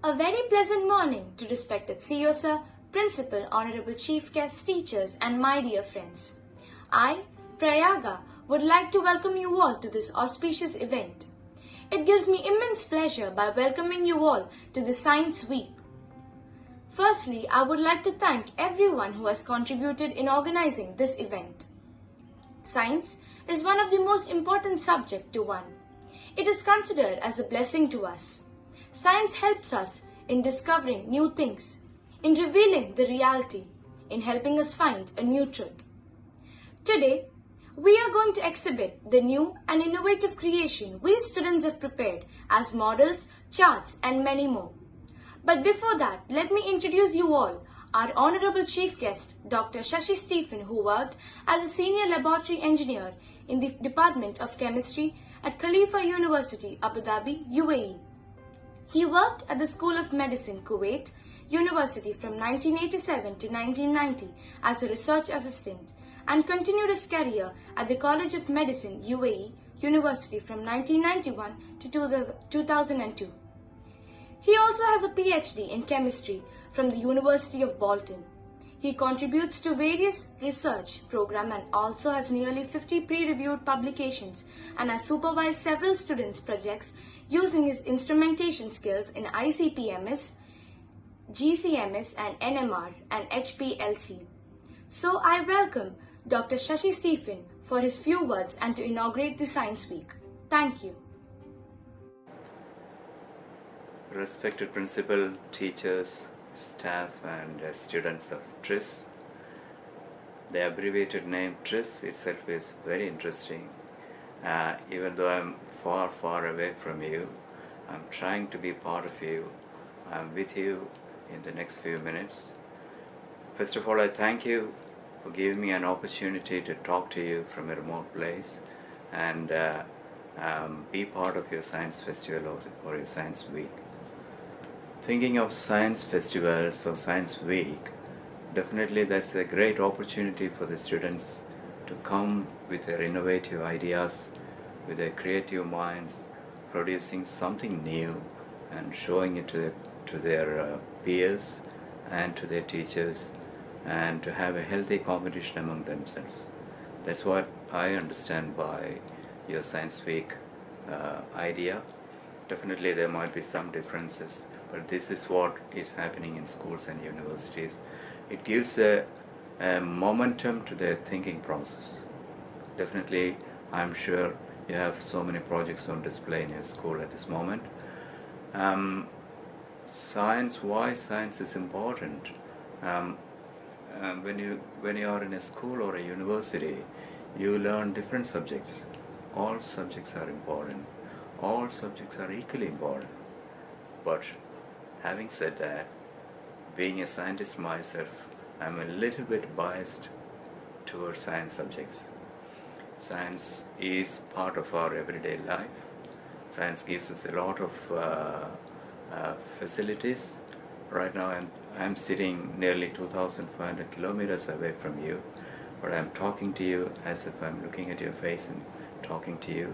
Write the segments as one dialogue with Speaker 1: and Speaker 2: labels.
Speaker 1: A very pleasant morning to respected CEO Sir, Principal, Honorable Chief Guests, teachers and my dear friends. I, Prayaga, would like to welcome you all to this auspicious event. It gives me immense pleasure by welcoming you all to the Science Week. Firstly, I would like to thank everyone who has contributed in organizing this event. Science is one of the most important subjects to one. It is considered as a blessing to us. Science helps us in discovering new things, in revealing the reality, in helping us find a new truth. Today, we are going to exhibit the new and innovative creation we students have prepared as models, charts and many more. But before that, let me introduce you all our Honorable Chief Guest, Dr. Shashi Stephen, who worked as a Senior Laboratory Engineer in the Department of Chemistry at Khalifa University, Abu Dhabi, UAE. He worked at the School of Medicine, Kuwait University from 1987 to 1990 as a research assistant and continued his career at the College of Medicine, UAE University from 1991 to 2002. He also has a PhD in chemistry from the University of Bolton. He contributes to various research programs and also has nearly 50 peer-reviewed publications and has supervised several students' projects using his instrumentation skills in ICP-MS, GC-MS and NMR and HPLC. So I welcome Dr. Shashi Stephen for his few words and to inaugurate the Science Week. Thank you.
Speaker 2: Respected principal, teachers, staff and students of TRIS. The abbreviated name TRIS itself is very interesting. Even though I'm far away from you, I'm trying to be part of you. I'm with you in the next few minutes. First of all, I thank you for giving me an opportunity to talk to you from a remote place and be part of your science festival or your science week. Thinking of science festivals or science week, definitely that's a great opportunity for the students to come with their innovative ideas, with their creative minds, producing something new and showing it to their peers and to their teachers, and to have a healthy competition among themselves. That's what I understand by your science week idea. Definitely there might be some differences, but this is what is happening in schools and universities. It gives a momentum to their thinking process. Definitely, I'm sure you have so many projects on display in your school at this moment. Science, why science is important? When you are in a school or a university, you learn different subjects. All subjects are important. All subjects are equally important. But having said that, being a scientist myself, I'm a little bit biased towards science subjects. Science is part of our everyday life. Science gives us a lot of facilities. Right now I'm sitting nearly 2,500 kilometers away from you, but I'm talking to you as if I'm looking at your face and talking to you.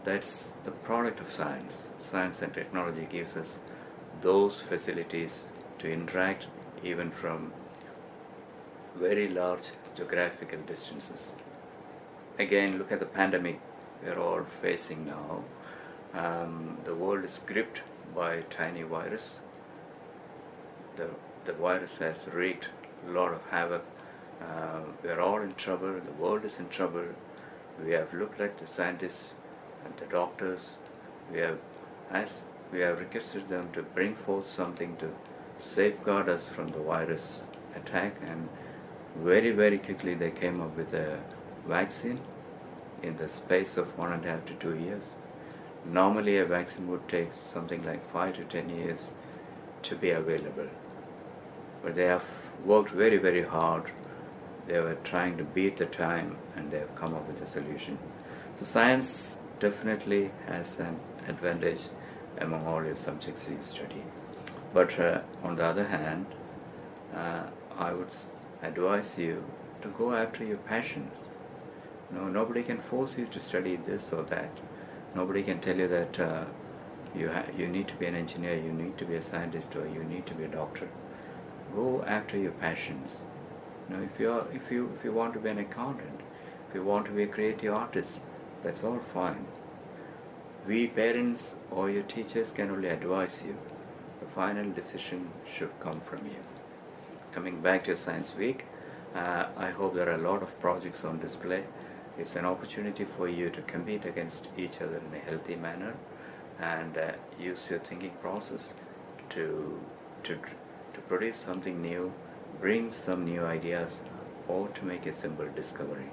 Speaker 2: That's the product of science. Science and technology gives us those facilities to interact even from very large geographical distances. Again, look at the pandemic we're all facing now. The world is gripped by a tiny virus. The virus has wreaked a lot of havoc. We're all in trouble. The world is in trouble. We have looked at the scientists and the doctors. We have requested them to bring forth something to safeguard us from the virus attack, and very quickly they came up with a vaccine in the space of 1.5 to 2 years. Normally a vaccine would take something like 5 to 10 years to be available, but they have worked very hard. They were trying to beat the time and they have come up with a solution. So science definitely has an advantage among all your subjects you study. But on the other hand, I would advise you to go after your passions. Nobody can force you to study this or that. Nobody can tell you that You need to be an engineer, you need to be a scientist, or you need to be a doctor. Go after your passions. If you want to be an accountant, if you want to be a creative artist, that's all fine. We parents or your teachers can only advise you. The final decision should come from you. Coming back to Science Week, I hope there are a lot of projects on display. It's an opportunity for you to compete against each other in a healthy manner and use your thinking process to, to, to produce something new, bring some new ideas, or to make a simple discovery.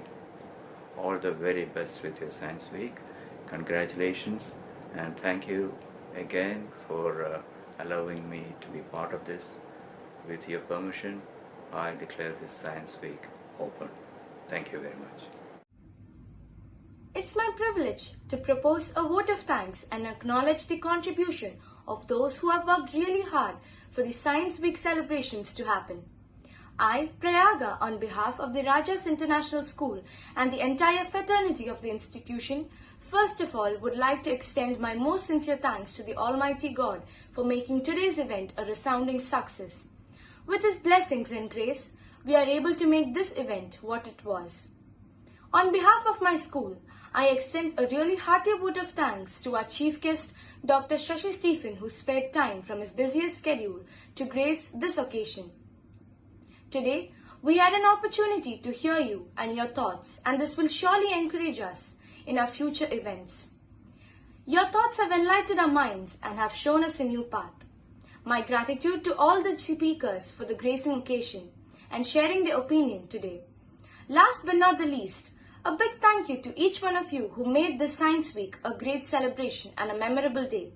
Speaker 2: All the very best with your Science Week. Congratulations, and thank you again for allowing me to be part of this. With your permission, I declare this Science Week open. Thank you very much.
Speaker 1: It's my privilege to propose a vote of thanks and acknowledge the contribution of those who have worked really hard for the Science Week celebrations to happen. I, Prayaga, on behalf of the Rajas International School and the entire fraternity of the institution, first of all would like to extend my most sincere thanks to the Almighty God for making today's event a resounding success. With His blessings and grace, we are able to make this event what it was. On behalf of my school, I extend a really hearty vote of thanks to our chief guest, Dr. Shashi Stephen, who spared time from his busiest schedule to grace this occasion. Today, we had an opportunity to hear you and your thoughts, and this will surely encourage us in our future events. Your thoughts have enlightened our minds and have shown us a new path. My gratitude to all the speakers for the gracing occasion and sharing their opinion today. Last but not the least, a big thank you to each one of you who made this Science Week a great celebration and a memorable day.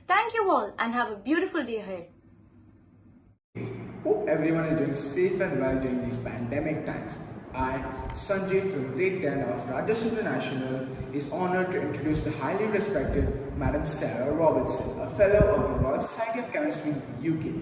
Speaker 1: Thank you all and have a beautiful day ahead.
Speaker 3: Hope everyone is doing safe and well during these pandemic times. I, Sanjay from Grade 10 of Rajas International, is honored to introduce the highly respected Madam Sarah Robertson, a Fellow of the Royal Society of Chemistry UK.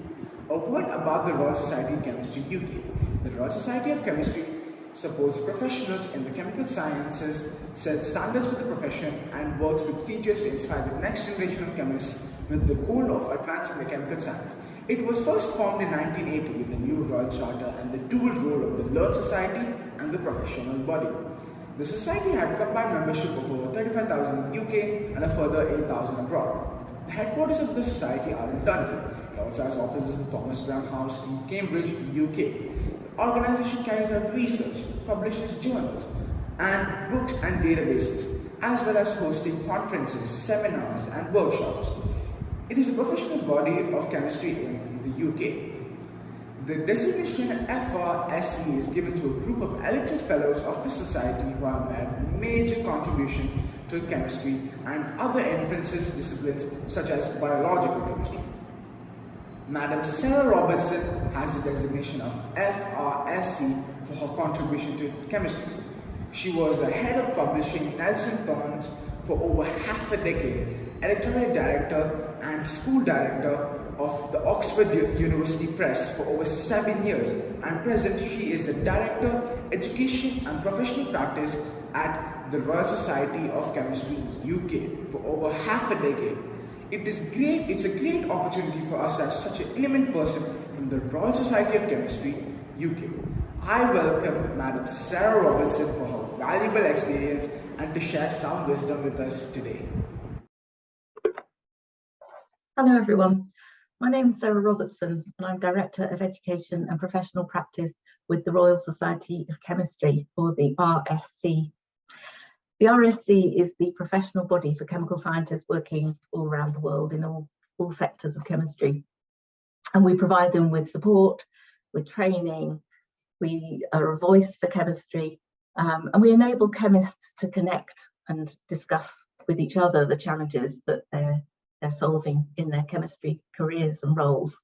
Speaker 3: A word about the Royal Society of Chemistry UK. The Royal Society of Chemistry supports professionals in the chemical sciences, sets standards for the profession, and works with teachers to inspire the next generation of chemists with the goal of advancing the chemical science. It was first formed in 1980 with the new Royal Charter and the dual role of the Learned Society and the professional body. The society had combined membership of over 35,000 in the UK and a further 8,000 abroad. The headquarters of the society are in London. It also has offices in Thomas Graham House in Cambridge, UK. The organization carries out research, publishes journals, and books and databases, as well as hosting conferences, seminars, and workshops. It is a professional body of chemistry in the UK. The designation FRSE is given to a group of elected fellows of the society who have made major contribution to chemistry and other inferences disciplines such as biological chemistry. Madam Sarah Robertson has the designation of FRSE for her contribution to chemistry. She was the head of publishing Nelson Thorns for over half a decade, editorial director and school director of the Oxford University Press for over 7 years, and present she is the Director, Education and Professional Practice at the Royal Society of Chemistry UK for over half a decade. It's a great opportunity for us to have such an eminent person from the Royal Society of Chemistry UK. I welcome Madam Sarah Robertson for her valuable experience and to share some wisdom with us today.
Speaker 4: Hello everyone, my name is Sarah Robertson and I'm Director of Education and Professional Practice with the Royal Society of Chemistry, or the RSC. The RSC is the professional body for chemical scientists working all around the world in all sectors of chemistry. And we provide them with support, with training, we are a voice for chemistry, and we enable chemists to connect and discuss with each other the challenges that they're solving in their chemistry careers and roles.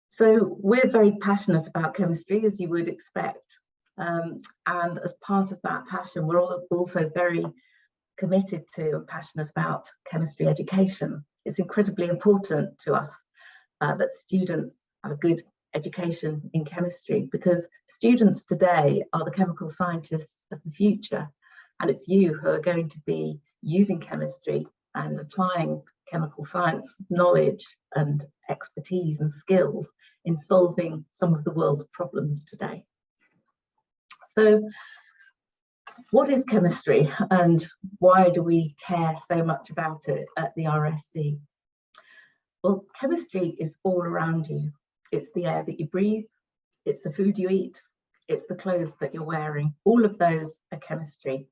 Speaker 4: So we're very passionate about chemistry, as you would expect, and as part of that passion we're also very committed to and passionate about chemistry education. It's incredibly important to us that students have a good education in chemistry, because students today are the chemical scientists of the future, and it's you who are going to be using chemistry and applying chemical science knowledge and expertise and skills in solving some of the world's problems today. So, what is chemistry and why do we care so much about it at the RSC? Well, chemistry is all around you. It's the air that you breathe, it's the food you eat, it's the clothes that you're wearing. All of those are chemistry.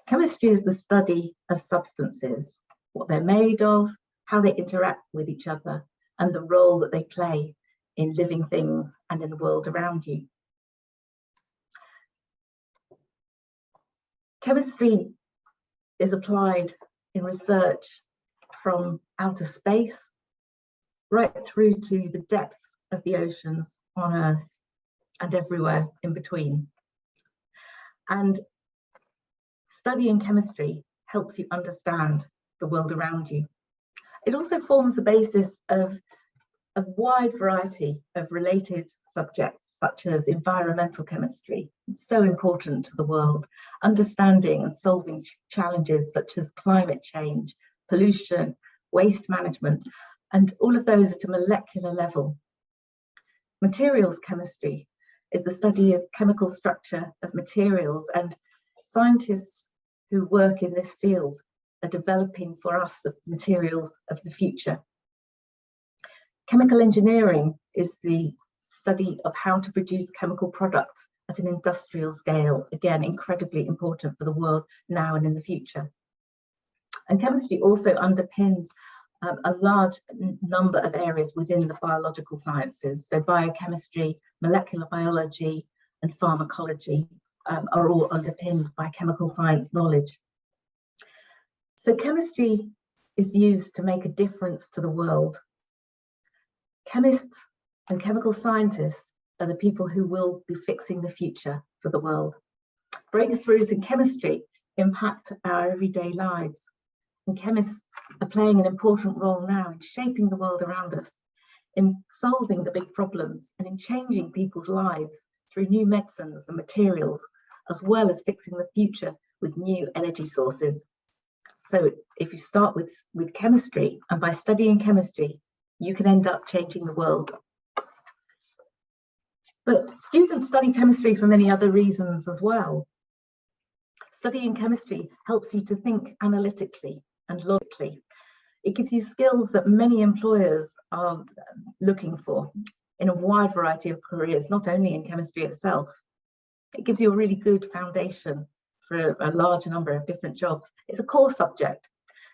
Speaker 4: Chemistry is the study of substances, what they're made of, how they interact with each other, and the role that they play in living things and in the world around you. Chemistry is applied in research from outer space right through to the depth of the oceans on Earth and everywhere in between. And studying chemistry helps you understand the world around you. It also forms the basis of a wide variety of related subjects, such as environmental chemistry. It's so important to the world, understanding and solving challenges such as climate change, pollution, waste management, and all of those at a molecular level. Materials chemistry is the study of chemical structure of materials, and scientists who work in this field are developing for us the materials of the future. Chemical engineering is the study of how to produce chemical products at an industrial scale, again, incredibly important for the world now and in the future. And chemistry also underpins a large number of areas within the biological sciences. So biochemistry, molecular biology, and pharmacology are all underpinned by chemical science knowledge. So chemistry is used to make a difference to the world. Chemists and chemical scientists are the people who will be fixing the future for the world. Breakthroughs in chemistry impact our everyday lives, and chemists are playing an important role now in shaping the world around us, in solving the big problems, and in changing people's lives through new medicines and materials, as well as fixing the future with new energy sources. So if you start with chemistry, and by studying chemistry, you can end up changing the world. But students study chemistry for many other reasons as well. Studying chemistry helps you to think analytically and logically. It gives you skills that many employers are looking for in a wide variety of careers, not only in chemistry itself. It gives you a really good foundation for a large number of different jobs. It's a core subject,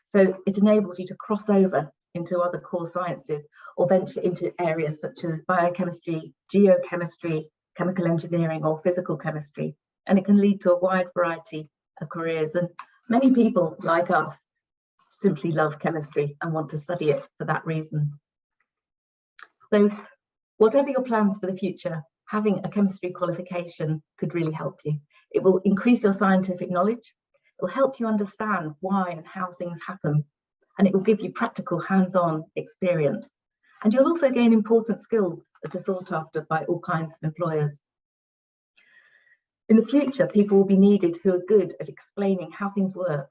Speaker 4: so it enables you to cross over into other core sciences or venture into areas such as biochemistry, geochemistry, chemical engineering, or physical chemistry. And it can lead to a wide variety of careers. And many people like us simply love chemistry and want to study it for that reason. So whatever your plans for the future, having a chemistry qualification could really help you. It will increase your scientific knowledge. It will help you understand why and how things happen. And it will give you practical hands-on experience. And you'll also gain important skills that are sought after by all kinds of employers. In the future, people will be needed who are good at explaining how things work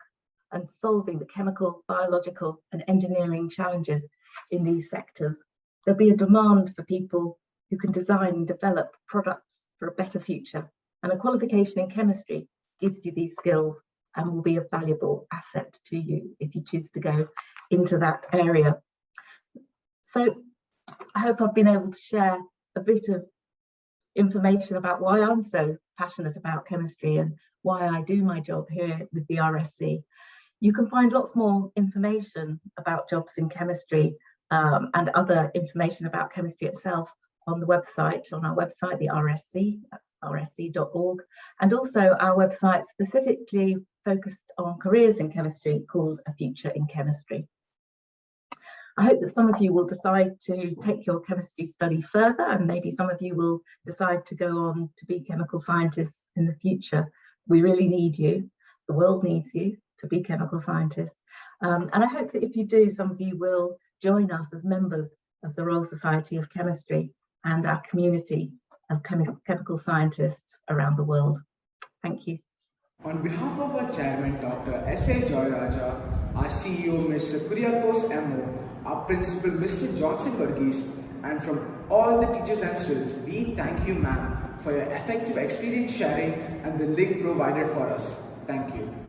Speaker 4: and solving the chemical, biological, and engineering challenges in these sectors. There'll be a demand for people who can design and develop products for a better future. And a qualification in chemistry gives you these skills and will be a valuable asset to you if you choose to go into that area. So I hope I've been able to share a bit of information about why I'm so passionate about chemistry and why I do my job here with the RSC. You can find lots more information about jobs in chemistry and other information about chemistry itself on the website, on our website, the RSC, that's rsc.org, and also our website specifically focused on careers in chemistry called A Future in Chemistry. I hope that some of you will decide to take your chemistry study further, and maybe some of you will decide to go on to be chemical scientists in the future. We really need you. The world needs you to be chemical scientists. And I hope that if you do, some of you will join us as members of the Royal Society of Chemistry and our community of chemical scientists around the world. Thank you.
Speaker 3: On behalf of our chairman, Dr. S.A. Joyraja, our CEO Mr. Kuriakos MO, our principal Mr. Johnson Varghese, and from all the teachers and students, we thank you ma'am for your effective experience sharing and the link provided for us. Thank you.